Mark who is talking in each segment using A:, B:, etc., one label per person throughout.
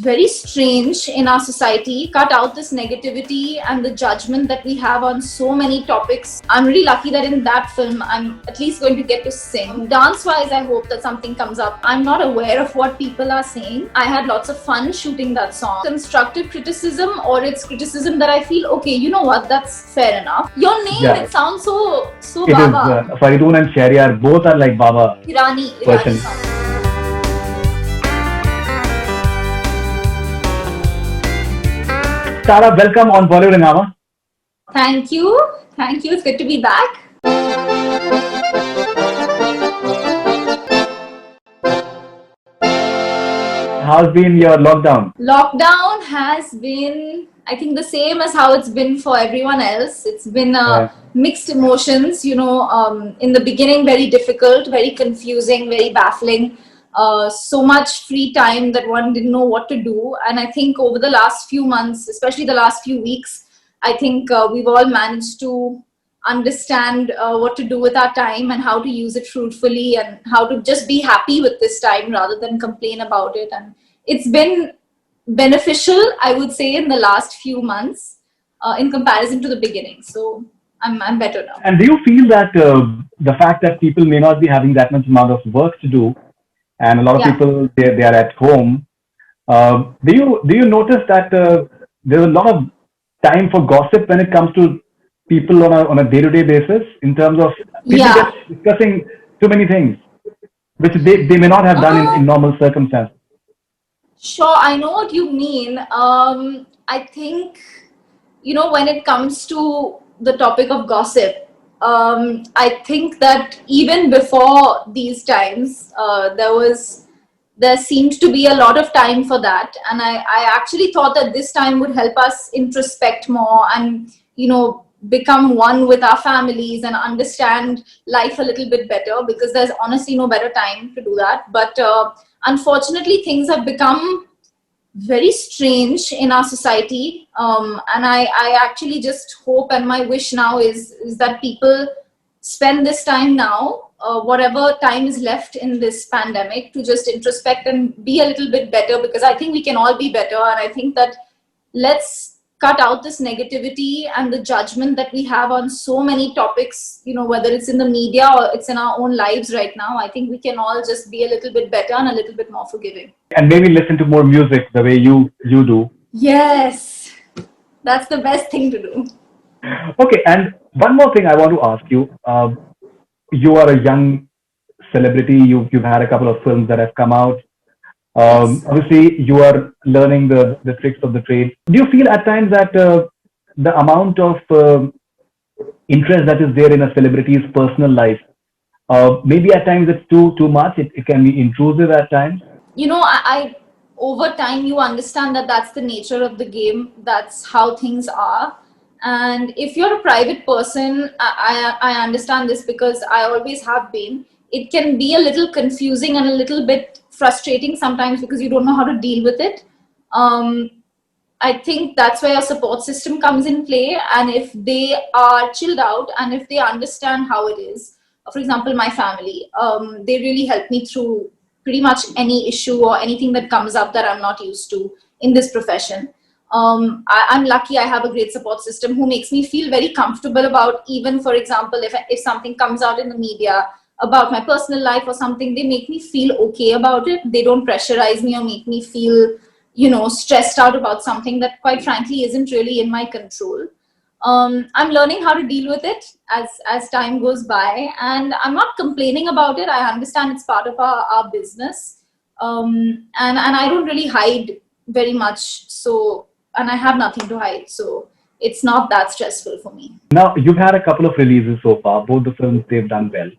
A: very strange in our society. Cut out this negativity and the judgment that we have on so many topics. I'm really lucky that in that film, I'm at least going to get to sing. Dance-wise, I hope that something comes up. I'm not aware of what people are saying. I had lots of fun shooting that song. Constructive criticism, or it's criticism that I feel, okay, you know what, that's fair enough. Your name, it sounds so
B: it
A: Baba.
B: It is Faridoon and Shahryar, both are like Baba.
A: Irani song.
B: Tara, welcome on Bollywood Hungama.
A: Thank you. It's good to be back.
B: How's been your lockdown?
A: Lockdown has been, I think, the same as how it's been for everyone else. It's been mixed emotions, in the beginning, very difficult, very confusing, very baffling. So much free time that one didn't know what to do. And I think over the last few months, especially the last few weeks, I think we've all managed to understand what to do with our time and how to use it fruitfully and how to just be happy with this time rather than complain about it. And it's been beneficial, I would say, in the last few months in comparison to the beginning. So I'm better now.
B: And do you feel that the fact that people may not be having that much amount of work to do, and a lot of people, they are at home, do you notice that there's a lot of time for gossip when it comes to people on a day-to-day basis, in terms of people just discussing too many things, which they may not have done in normal circumstances?
A: Sure, I know what you mean. I think, when it comes to the topic of gossip, I think that even before these times, there seemed to be a lot of time for that. And I actually thought that this time would help us introspect more and, become one with our families and understand life a little bit better, because there's honestly no better time to do that. But unfortunately, things have become very strange in our society. And I actually just hope, and my wish now is that people spend this time now, whatever time is left in this pandemic, to just introspect and be a little bit better, because I think we can all be better. And I think that let's cut out this negativity and the judgment that we have on so many topics, whether it's in the media or it's in our own lives right now. I think we can all just be a little bit better and a little bit more forgiving.
B: And maybe listen to more music the way you do.
A: Yes, that's the best thing to do.
B: Okay, and one more thing I want to ask you. You are a young celebrity. You've had a couple of films that have come out. Obviously, you are learning the tricks of the trade. Do you feel at times that the amount of interest that is there in a celebrity's personal life, maybe at times it's too much? It can be intrusive at times.
A: I over time you understand that that's the nature of the game. That's how things are. And if you're a private person, I understand this because I always have been. It can be a little confusing and a little bit frustrating sometimes because you don't know how to deal with it. I think that's where your support system comes in play. And if they are chilled out and if they understand how it is, for example, my family, they really help me through pretty much any issue or anything that comes up that I'm not used to in this profession. I'm lucky I have a great support system who makes me feel very comfortable about, even, for example, if something comes out in the media about my personal life or something, they make me feel okay about it. They don't pressurize me or make me feel, stressed out about something that, quite frankly, isn't really in my control. I'm learning how to deal with it as time goes by, and I'm not complaining about it. I understand it's part of our business, and I don't really hide very much. So, and I have nothing to hide, so it's not that stressful for me.
B: Now, you've had a couple of releases so far. Both the films, they've done well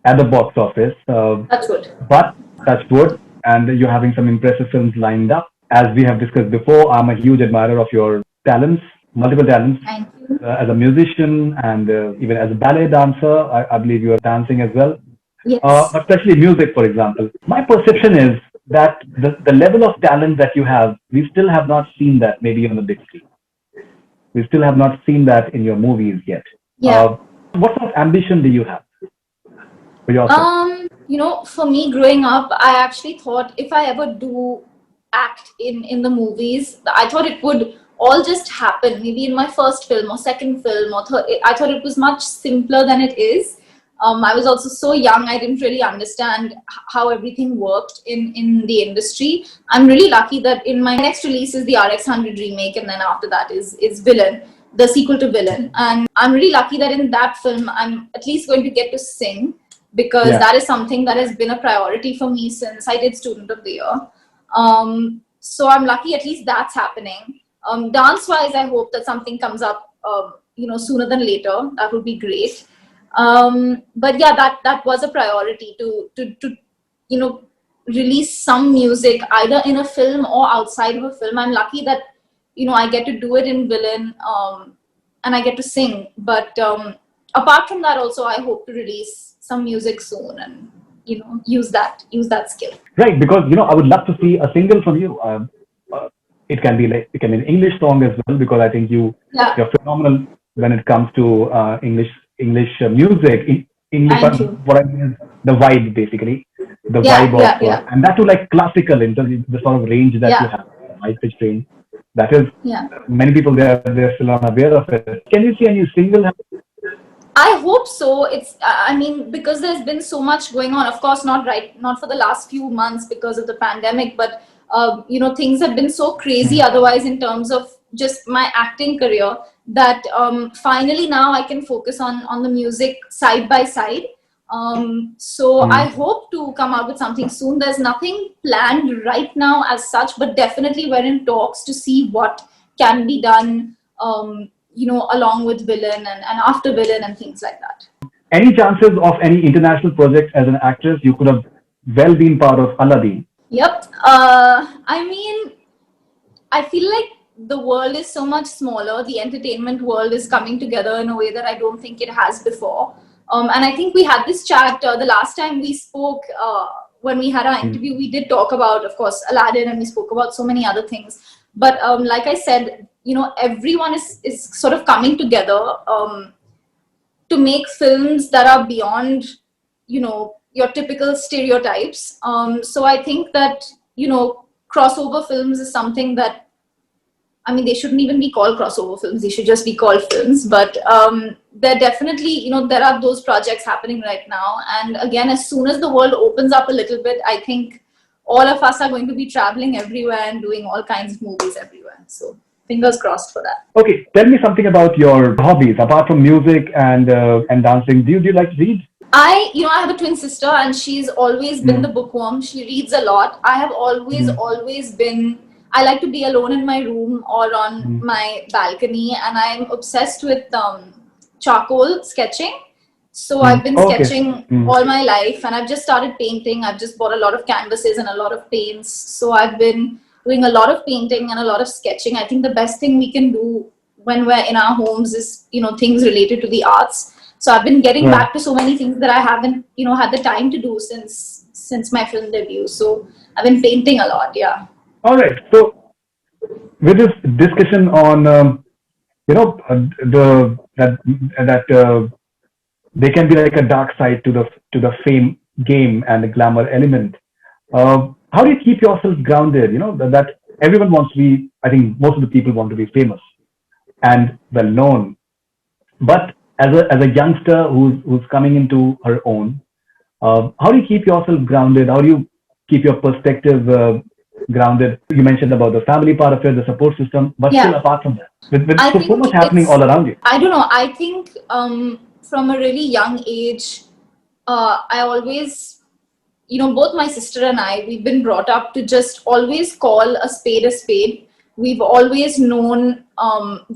B: at the box office.
A: Touch wood.
B: But touch wood, and you're having some impressive films lined up. As we have discussed before, I'm a huge admirer of your talents, multiple talents.
A: Thank you.
B: As a musician and even as a ballet dancer, I believe you are dancing as well.
A: Yes.
B: Especially music, for example. My perception is that the level of talent that you have, we still have not seen that maybe on the big screen. We still have not seen that in your movies yet.
A: Yeah.
B: What sort of ambition do you have for yourself?
A: For me growing up, I actually thought if I ever do act in the movies. I thought it would all just happen maybe in my first film or second film or third. I thought it was much simpler than it is. I was also so young, I didn't really understand how everything worked in the industry. I'm really lucky that in my next release is the RX 100 remake, and then after that is Villain, the sequel to Villain. And I'm really lucky that in that film I'm at least going to get to sing, because
B: Yeah.
A: that is something that has been a priority for me since I did Student of the Year. So I'm lucky at least that's happening. Dance-wise, I hope that something comes up, sooner than later. That would be great. But yeah, that was a priority to release some music either in a film or outside of a film. I'm lucky that I get to do it in Villain, and I get to sing. But apart from that, also I hope to release some music soon and use that skill.
B: Right, because I would love to see a single from you. It can be an English song as well, because I think
A: Yeah,
B: you're phenomenal when it comes to English music. English,
A: thank you.
B: what I mean is the vibe, basically, the
A: Yeah,
B: vibe of,
A: yeah, yeah,
B: and that too, like classical in terms of the sort of range that you
A: yeah,
B: have, high pitch range. That is,
A: yeah.
B: many people they're still unaware of it. Can you see a new single?
A: I hope so. I mean, because there's been so much going on. Of course, not for the last few months because of the pandemic, but things have been so crazy. Otherwise, in terms of just my acting career, that finally now I can focus on the music side by side. So I
B: Mm.
A: hope to come out with something soon. There's nothing planned right now as such, but definitely we're in talks to see what can be done. Along with Villain and after Villain and things like that.
B: Any chances of any international project as an actress? You could have well been part of Aladdin.
A: Yep. I mean, I feel like the world is so much smaller. The entertainment world is coming together in a way that I don't think it has before. And I think we had this chat the last time we spoke, when we had our
B: Mm.
A: interview. We did talk about, of course, Aladdin, and we spoke about so many other things. But like I said, everyone is sort of coming together to make films that are beyond, your typical stereotypes. So I think that, crossover films is something that, I mean, they shouldn't even be called crossover films. They should just be called films. But there definitely, there are those projects happening right now. And again, as soon as the world opens up a little bit, I think all of us are going to be traveling everywhere and doing all kinds of movies everywhere. So fingers crossed for that.
B: Okay, tell me something about your hobbies apart from music and dancing. Do you like to read?
A: I have a twin sister, and she's always been the
B: Mm.
A: bookworm. She reads a lot. I have always,
B: Mm.
A: always been, I like to be alone in my room or on
B: Mm.
A: my balcony, and I'm obsessed with charcoal sketching. So I've
B: Mm.
A: been
B: Okay.
A: sketching
B: Mm.
A: all my life, and I've just started painting. I've just bought a lot of canvases and a lot of paints. So I've been doing a lot of painting and a lot of sketching. I think the best thing we can do when we're in our homes is, things related to the arts. So I've been getting
B: Right.
A: back to so many things that I haven't, had the time to do since my film debut. So I've been painting a lot. Yeah.
B: All right. So with this discussion on the that there can be like a dark side to the fame game and the glamour element. How do you keep yourself grounded? That everyone wants to be. I think most of the people want to be famous and well known. But as a youngster who's coming into her own, how do you keep yourself grounded? How do you keep your perspective grounded? You mentioned about the family part of it, the support system, but still
A: Yeah.
B: apart from that, with
A: I
B: so
A: think
B: much happening
A: it's,
B: all around you.
A: I don't know. I think from a really young age, I always, both my sister and I, we've been brought up to just always call a spade a spade. We've always known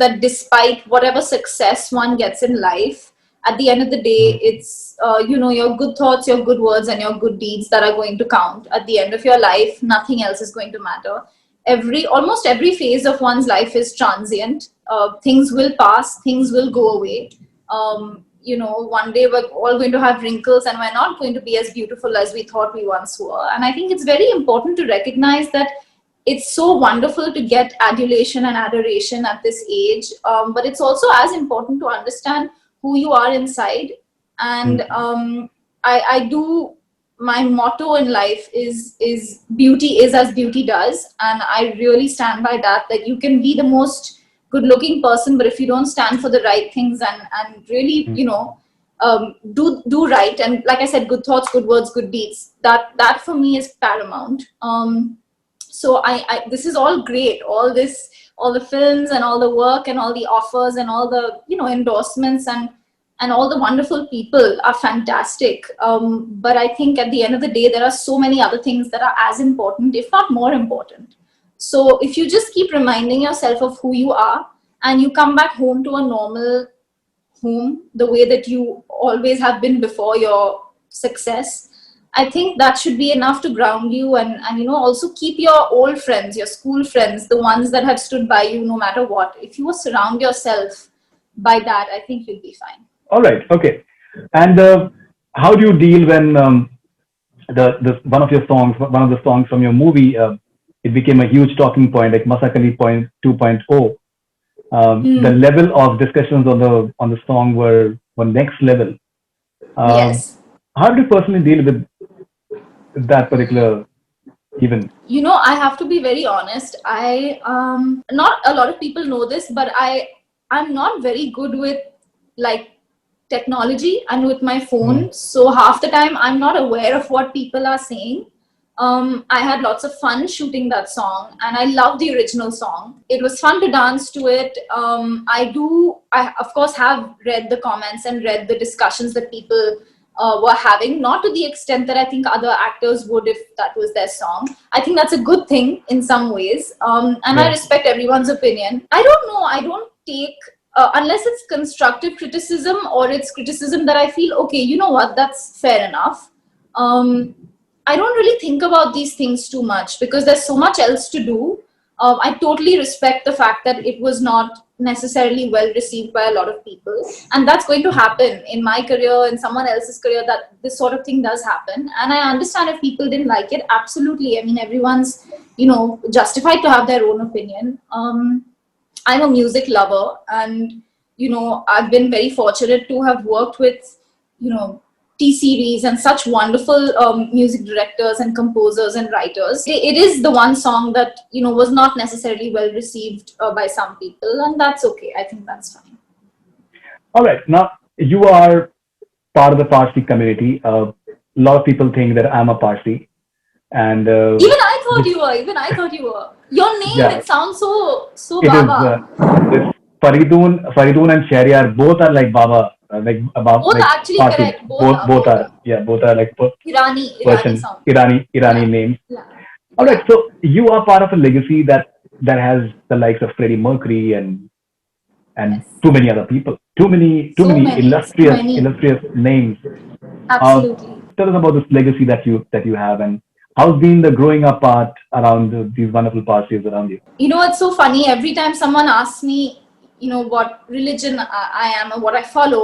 A: that despite whatever success one gets in life, at the end of the day, it's, your good thoughts, your good words, and your good deeds that are going to count. At the end of your life, nothing else is going to matter. Almost every phase of one's life is transient. Things will pass, things will go away. One day we're all going to have wrinkles, and we're not going to be as beautiful as we thought we once were. And I think it's very important to recognize that it's so wonderful to get adulation and adoration at this age, but it's also as important to understand who you are inside. And
B: Mm.
A: I do my motto in life is beauty is as beauty does, and I really stand by that. That you can be the most good-looking person, but if you don't stand for the right things and really, do right, and like I said, good thoughts, good words, good deeds. That for me is paramount. So I this is all great. All the films and all the work and all the offers and all the endorsements and all the wonderful people are fantastic. But I think at the end of the day, there are so many other things that are as important, if not more important. So if you just keep reminding yourself of who you are and you come back home to a normal home, the way that you always have been before your success, I think that should be enough to ground you and also keep your old friends, your school friends, the ones that have stood by you no matter what. If you surround yourself by that, I think you'll be fine.
B: All right. Okay. And how do you deal when one of the songs from your movie, it became a huge talking point, like Masakali point 2.0. The level of discussions on the song were next level.
A: Yes.
B: How do you personally deal with that particular event?
A: I have to be very honest. I not a lot of people know this, but I'm not very good with like technology and with my phone. So half the time I'm not aware of what people are saying. I had lots of fun shooting that song, and I love the original song. It was fun to dance to it. I of course have read the comments and read the discussions that people were having, not to the extent that I think other actors would if that was their song. I think that's a good thing in some ways. And I respect everyone's opinion. I don't know. I don't take, unless it's constructive criticism or it's criticism that I feel, okay, you know what, that's fair enough. I don't really think about these things too much because there's so much else to do. I totally respect the fact that it was not necessarily well received by a lot of people, and that's going to happen in my career, in someone else's career, that this sort of thing does happen. And I understand if people didn't like it, absolutely. I mean, everyone's justified to have their own opinion. I'm a music lover, and I've been very fortunate to have worked with T-series and such wonderful music directors and composers and writers. It is the one song that was not necessarily well received by some people, and that's okay. I think that's fine.
B: All right. Now you are part of the Parsi community. A lot of people think that I'm a Parsi, and
A: Even I thought you were. Even I thought you were. Your name,
B: yeah,
A: it sounds so
B: it is.
A: Baba.
B: This Faridoon and Shahryar both are like Baba, like about
A: Both
B: like
A: are actually
B: Parsis.
A: correct. Both
B: Both
A: are.
B: are both are like
A: Irani
B: Persian
A: sound.
B: Irani
A: Yeah.
B: names.
A: Yeah.
B: All
A: Yeah.
B: right, so you are part of a legacy that has the likes of Freddie Mercury and
A: Yes.
B: too many other people, too many
A: So many. So many.
B: illustrious names.
A: Absolutely.
B: Tell us about this legacy that you have, and how's been the growing up part around these wonderful Parsis around you.
A: It's so funny. Every time someone asks me, what religion I am or what I follow,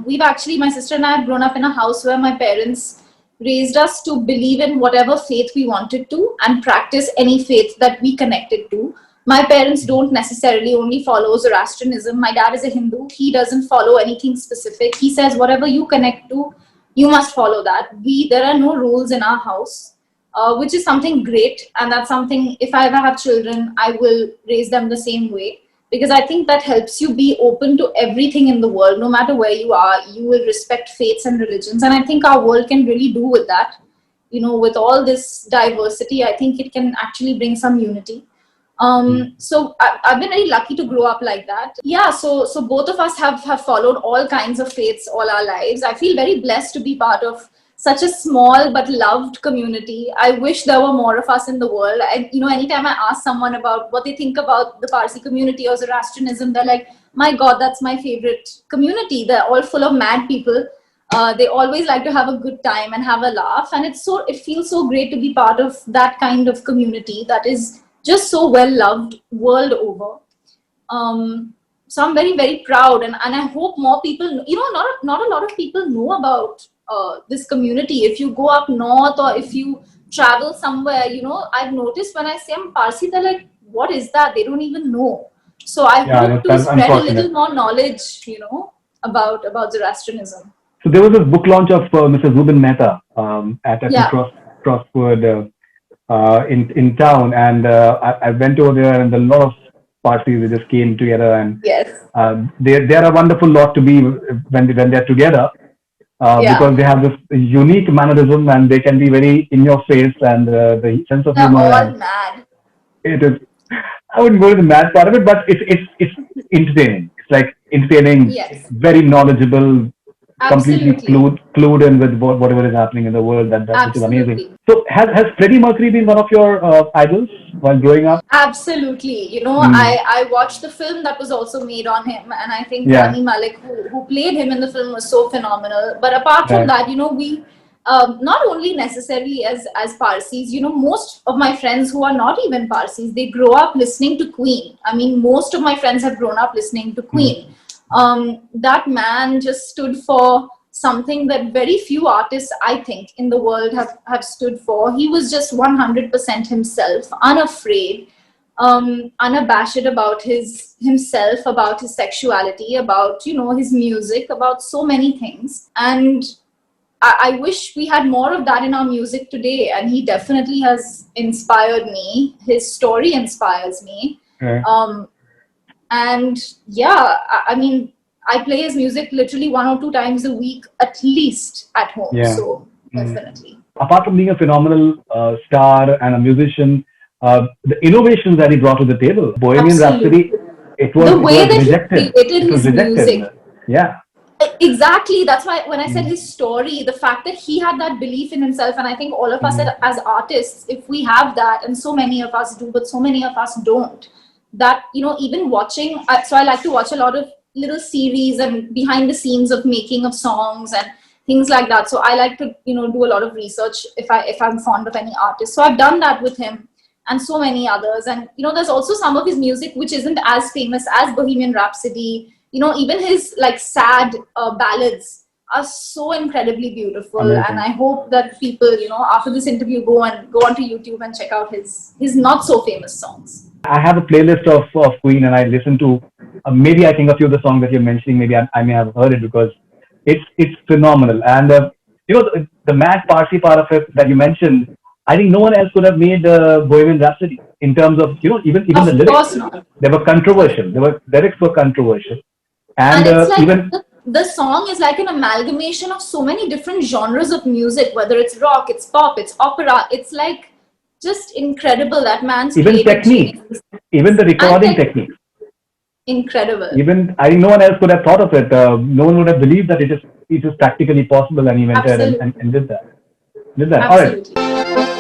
A: my sister and I have grown up in a house where my parents raised us to believe in whatever faith we wanted to and practice any faith that we connected to. My parents don't necessarily only follow Zoroastrianism. My dad is a Hindu. He doesn't follow anything specific. He says whatever you connect to, you must follow that. There are no rules in our house, which is something great. And that's something, if I ever have children, I will raise them the same way. Because I think that helps you be open to everything in the world. No matter where you are, you will respect faiths and religions. And I think our world can really do with that. With all this diversity, I think it can actually bring some unity. So I've been very lucky to grow up like that. Yeah, so both of us have followed all kinds of faiths all our lives. I feel very blessed to be part of such a small but loved community. I wish there were more of us in the world. Anytime I ask someone about what they think about the Parsi community or Zoroastrianism, they're like, my God, that's my favorite community. They're all full of mad people. They always like to have a good time and have a laugh. And it feels so great to be part of that kind of community that is just so well loved world over. So I'm very, very proud, and I hope more people, not a lot of people know about this community. If you go up north or if you travel somewhere, I've noticed when I say I'm Parsi, they're like, what is that? They don't even know. So I hope to
B: That's
A: spread a
B: unfortunate.
A: little more knowledge, about Zoroastrianism.
B: So there was this book launch of Mr. Zubin Mehta at I think
A: Yeah.
B: Crossford in town, and I went over there, and a lot of parties they just came together, and
A: Yes.
B: they are a wonderful lot to be when they're together.
A: Yeah.
B: Because they have this unique mannerism and they can be very in your face, and the sense of
A: They're
B: humor,
A: all
B: and
A: mad.
B: it is, I wouldn't go to the mad part of it, but it's entertaining. It's like entertaining,
A: Yes.
B: very knowledgeable, completely
A: Absolutely.
B: clued in with whatever is happening in the world. That which is amazing.
A: Absolutely.
B: So has Freddie Mercury been one of your idols while growing up?
A: Absolutely.
B: Mm.
A: I watched the film that was also made on him, and I think
B: Yeah.
A: Rami Malek, who played him in the film, was so phenomenal. But apart from
B: Right.
A: that, we not only necessarily as Parsis, most of my friends who are not even Parsis, they grow up listening to Queen. I mean, most of my friends have grown up listening to
B: Mm.
A: Queen. That man just stood for something that very few artists, I think, in the world have stood for. He was just 100% himself, unafraid, unabashed about himself, about his sexuality, about his music, about so many things. And I wish we had more of that in our music today. And he definitely has inspired me. His story inspires me.
B: Right.
A: And yeah, I mean, I play his music literally 1 or 2 times a week, at least at home.
B: Yeah.
A: So
B: Mm.
A: definitely.
B: Apart from being a phenomenal star and a musician, the innovations that he brought to the table, Bohemian Rhapsody,
A: Absolutely.
B: it
A: The
B: was
A: way that he
B: rejected.
A: created
B: It was
A: his
B: rejected.
A: music.
B: Yeah.
A: Exactly. That's why when I said
B: Mm.
A: his story, the fact that he had that belief in himself, and I think all of us
B: Mm.
A: as artists, if we have that, and so many of us do, but so many of us don't, that, even watching, so I like to watch a lot of little series and behind the scenes of making of songs and things like that. So I like to, do a lot of research if I'm fond of any artist. So I've done that with him and so many others. And, there's also some of his music which isn't as famous as Bohemian Rhapsody. Even his like sad ballads are so incredibly beautiful. And
B: Amazing.
A: I hope that people, after this interview, go onto YouTube and check out his not so famous songs.
B: I have a playlist of Queen, and I listen to maybe I think a few of the songs that you're mentioning. Maybe I may have heard it because it's phenomenal. And the mad Parsi part of it that you mentioned, I think no one else could have made Bohemian Rhapsody in terms of even the
A: Of
B: lyrics.
A: course not.
B: They were controversial. Lyrics were controversial,
A: And
B: and
A: it's like
B: even
A: the song is like an amalgamation of so many different genres of music, whether it's rock, it's pop, it's opera. It's like just incredible. That man's
B: even
A: creative
B: techniques,
A: genius.
B: even the
A: And
B: recording techniques.
A: incredible.
B: Even I think no one else could have thought of it. No one would have believed that it is practically possible, and he went ahead
A: Absolutely.
B: and did that. Did that. All right.
A: Absolutely.